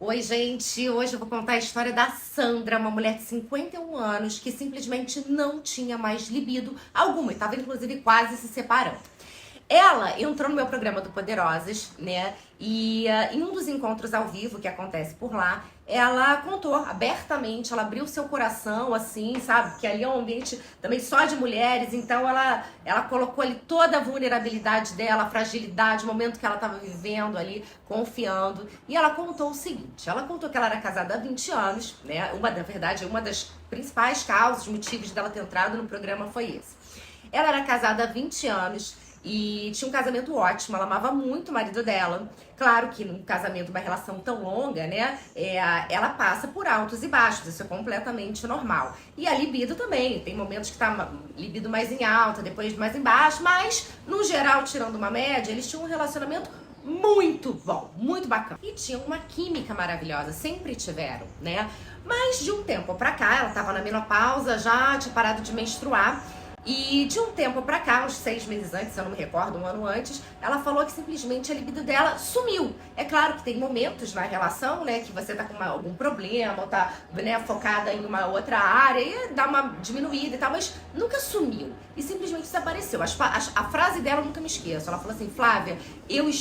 Oi, gente. Hoje eu vou contar a história da Sandra, uma mulher de 51 anos que simplesmente não tinha mais libido alguma e estava inclusive quase se separando. Ela entrou no meu programa do Poderosas, né? E em um dos encontros ao vivo que acontece por lá, ela contou abertamente, ela abriu seu coração, assim, sabe? Que ali é um ambiente também só de mulheres, então ela colocou ali toda a vulnerabilidade dela, a fragilidade, o momento que ela estava vivendo ali, confiando. E ela contou o seguinte: ela contou que ela era casada há 20 anos, né? Na verdade, uma das principais causas, motivos dela ter entrado no programa foi esse. Ela era casada há 20 anos. E tinha um casamento ótimo, ela amava muito o marido dela. Claro que num casamento, uma relação tão longa, né, ela passa por altos e baixos, isso é completamente normal. E a libido também, tem momentos que tá libido mais em alta, depois mais em baixo, mas no geral, tirando uma média, eles tinham um relacionamento muito bom, muito bacana. E tinham uma química maravilhosa, sempre tiveram, né? Mas de um tempo pra cá, ela tava na menopausa, já tinha parado de menstruar. E de um tempo pra cá, uns 6 meses antes, eu não me recordo, um ano antes, ela falou que simplesmente a libido dela sumiu. É claro que tem momentos na relação, né, que você tá com algum problema, ou tá, né, focada em uma outra área e dá uma diminuída e tal, mas nunca sumiu. E simplesmente desapareceu. A frase dela eu nunca me esqueço. Ela falou assim: Flávia, eu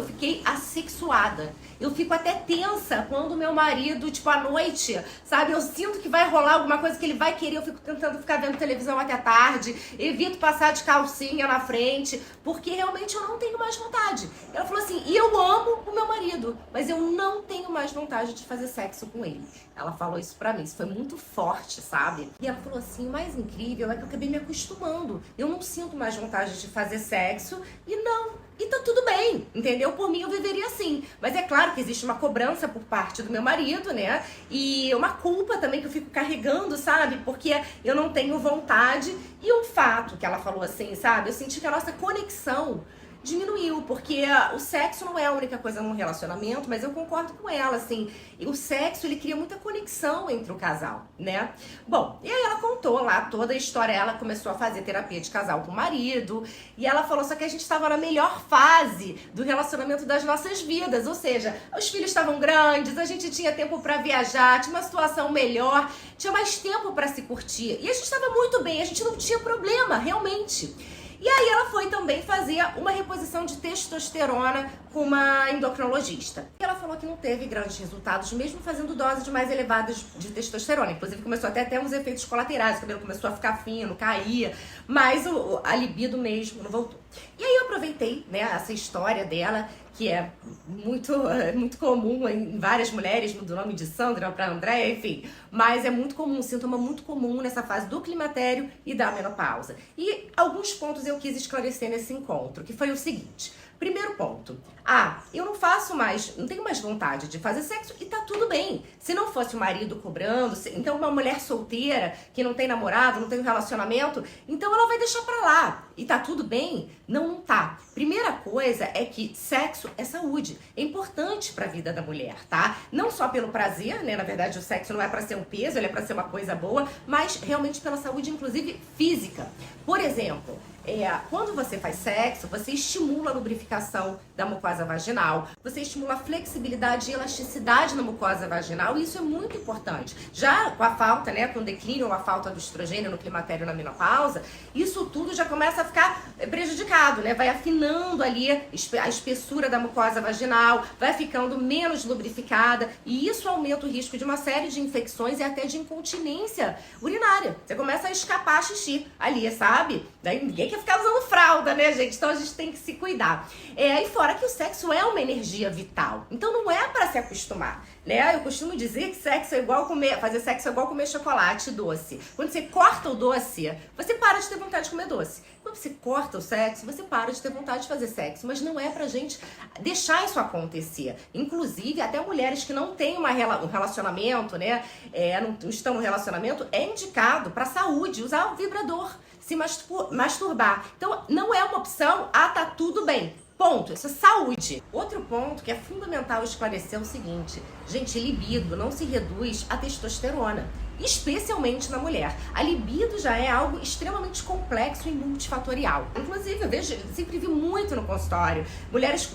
fiquei assexuada. Eu fico até tensa quando meu marido, tipo, à noite, sabe, eu sinto que vai rolar alguma coisa que ele vai querer, eu fico tentando ficar vendo televisão até tarde, evito passar de calcinha na frente, porque realmente eu não tenho mais vontade. Ela falou assim: e eu amo o meu marido, mas eu não tenho mais vontade de fazer sexo com ele. Ela falou isso pra mim, isso foi muito forte, sabe? E ela falou assim: o mais incrível é que eu acabei me acostumando. Eu não sinto mais vontade de fazer sexo e tá tudo bem, entendeu? Por mim eu viveria assim. Mas é claro que existe uma cobrança por parte do meu marido, né? E uma culpa também que eu fico carregando, sabe? Porque eu não tenho vontade. E um fato que ela falou assim, sabe? Eu senti que a nossa conexão diminuiu, porque o sexo não é a única coisa num relacionamento, mas eu concordo com ela, assim, o sexo, ele cria muita conexão entre o casal, né? Bom, e aí ela contou lá toda a história, ela começou a fazer terapia de casal com o marido, e ela falou só que a gente estava na melhor fase do relacionamento das nossas vidas, ou seja, os filhos estavam grandes, a gente tinha tempo para viajar, tinha uma situação melhor, tinha mais tempo para se curtir, e a gente estava muito bem, a gente não tinha problema, realmente. E aí ela foi também fazer uma reposição de testosterona com uma endocrinologista. E ela falou que não teve grandes resultados, mesmo fazendo doses mais elevadas de testosterona. Inclusive começou até a ter uns efeitos colaterais, o cabelo começou a ficar fino, caía, mas a libido mesmo não voltou. E aí eu aproveitei, né, essa história dela, que é muito comum em várias mulheres, do nome de Sandra para Andréia, enfim. Mas é muito comum, um sintoma muito comum nessa fase do climatério e da menopausa. E alguns pontos eu quis esclarecer nesse encontro, que foi o seguinte. Primeiro ponto, eu não tenho mais vontade de fazer sexo e tá tudo bem. Se não fosse o marido cobrando, então uma mulher solteira que não tem namorado, não tem um relacionamento, então ela vai deixar pra lá. E tá tudo bem? Não tá. Primeira coisa é que sexo é saúde. É importante pra vida da mulher, tá? Não só pelo prazer, né? Na verdade, o sexo não é pra ser um peso, ele é pra ser uma coisa boa, mas realmente pela saúde, inclusive física. Por exemplo, quando você faz sexo, você estimula a lubrificação da mucosa vaginal, você estimula a flexibilidade e elasticidade na mucosa vaginal, e isso é muito importante. Já com a falta, né, com o declínio ou a falta do estrogênio no climatério e na menopausa, isso tudo já começa a ficar prejudicado, né? Vai afinando ali a espessura da mucosa vaginal, vai ficando menos lubrificada, e isso aumenta o risco de uma série de infecções e até de incontinência urinária. Você começa a escapar xixi ali, sabe? Daí ninguém quer ficar usando fralda, né, gente? Então a gente tem que se cuidar. E fora que o sexo é uma energia vital. Então não é para se acostumar, né? Eu costumo dizer que fazer sexo é igual comer chocolate doce. Quando você corta o doce, você para de ter vontade de comer doce. Quando você corta o sexo, você para de ter vontade de fazer sexo. Mas não é pra gente deixar isso acontecer. Inclusive, até mulheres que não têm um relacionamento, né? Não estão no relacionamento, é indicado pra saúde usar o vibrador, se masturbar. Então, não é uma opção, tá tudo bem. Ponto, isso é saúde. Outro ponto que é fundamental esclarecer é o seguinte: gente, libido não se reduz à testosterona. especialmente na mulher. A libido já é algo extremamente complexo e multifatorial. Inclusive, eu sempre vi muito no consultório mulheres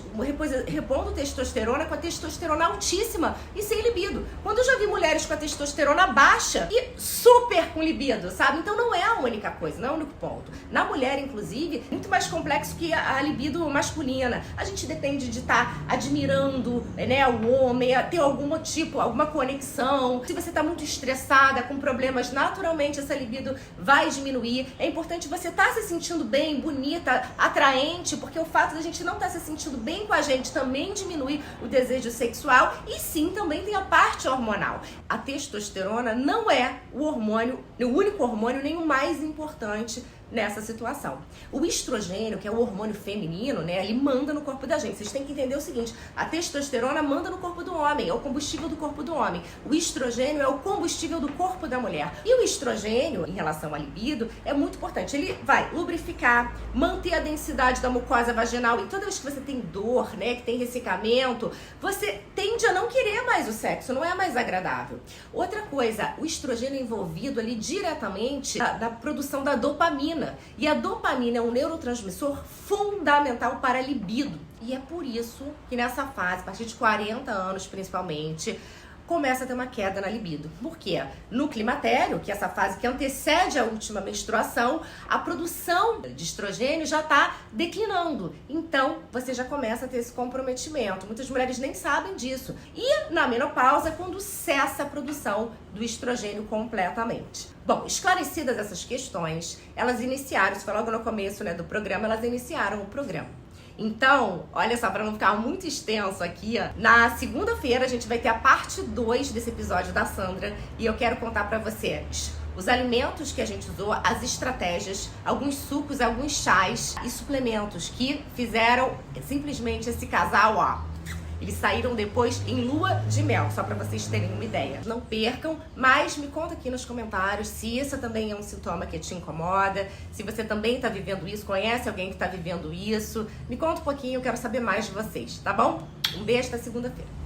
repondo testosterona com a testosterona altíssima e sem libido. Quando eu já vi mulheres com a testosterona baixa e super com libido, sabe? Então não é a única coisa, não é o único ponto. Na mulher, inclusive, muito mais complexo que a libido masculina. A gente depende de estar admirando, né, o homem, ter algum tipo, alguma conexão. Se você está muito estressada, com problemas, naturalmente essa libido vai diminuir. É importante você estar se sentindo bem, bonita, atraente, porque o fato da gente não estar se sentindo bem com a gente também diminui o desejo sexual. E sim, também tem a parte hormonal. A testosterona não é o hormônio, o único hormônio, nem o mais importante nessa situação. O estrogênio, que é o hormônio feminino, né, ele manda no corpo da gente. Vocês têm que entender o seguinte: a testosterona manda no corpo do homem, é o combustível do corpo do homem. O estrogênio é o combustível do corpo da mulher. E o estrogênio, em relação à libido, é muito importante. Ele vai lubrificar, manter a densidade da mucosa vaginal. E toda vez que você tem dor, né, que tem ressecamento, você tende a não querer mais o sexo, não é mais agradável. Outra coisa, o estrogênio é envolvido ali diretamente na produção da dopamina. E a dopamina é um neurotransmissor fundamental para a libido. E é por isso que nessa fase, a partir de 40 anos principalmente, começa a ter uma queda na libido. Por quê? No climatério, que é essa fase que antecede a última menstruação, a produção de estrogênio já está declinando. Então, você já começa a ter esse comprometimento. Muitas mulheres nem sabem disso. E na menopausa é quando cessa a produção do estrogênio completamente. Bom, esclarecidas essas questões, elas iniciaram, isso foi logo no começo, né, do programa, elas iniciaram o programa. Então, olha só, para não ficar muito extenso aqui, na segunda-feira a gente vai ter a parte 2 desse episódio da Sandra e eu quero contar para vocês os alimentos que a gente usou, as estratégias, alguns sucos, alguns chás e suplementos que fizeram simplesmente esse casal, ó. Eles saíram depois em lua de mel, só para vocês terem uma ideia. Não percam, mas me conta aqui nos comentários se esse também é um sintoma que te incomoda, se você também está vivendo isso, conhece alguém que está vivendo isso. Me conta um pouquinho, eu quero saber mais de vocês, tá bom? Um beijo, até segunda-feira.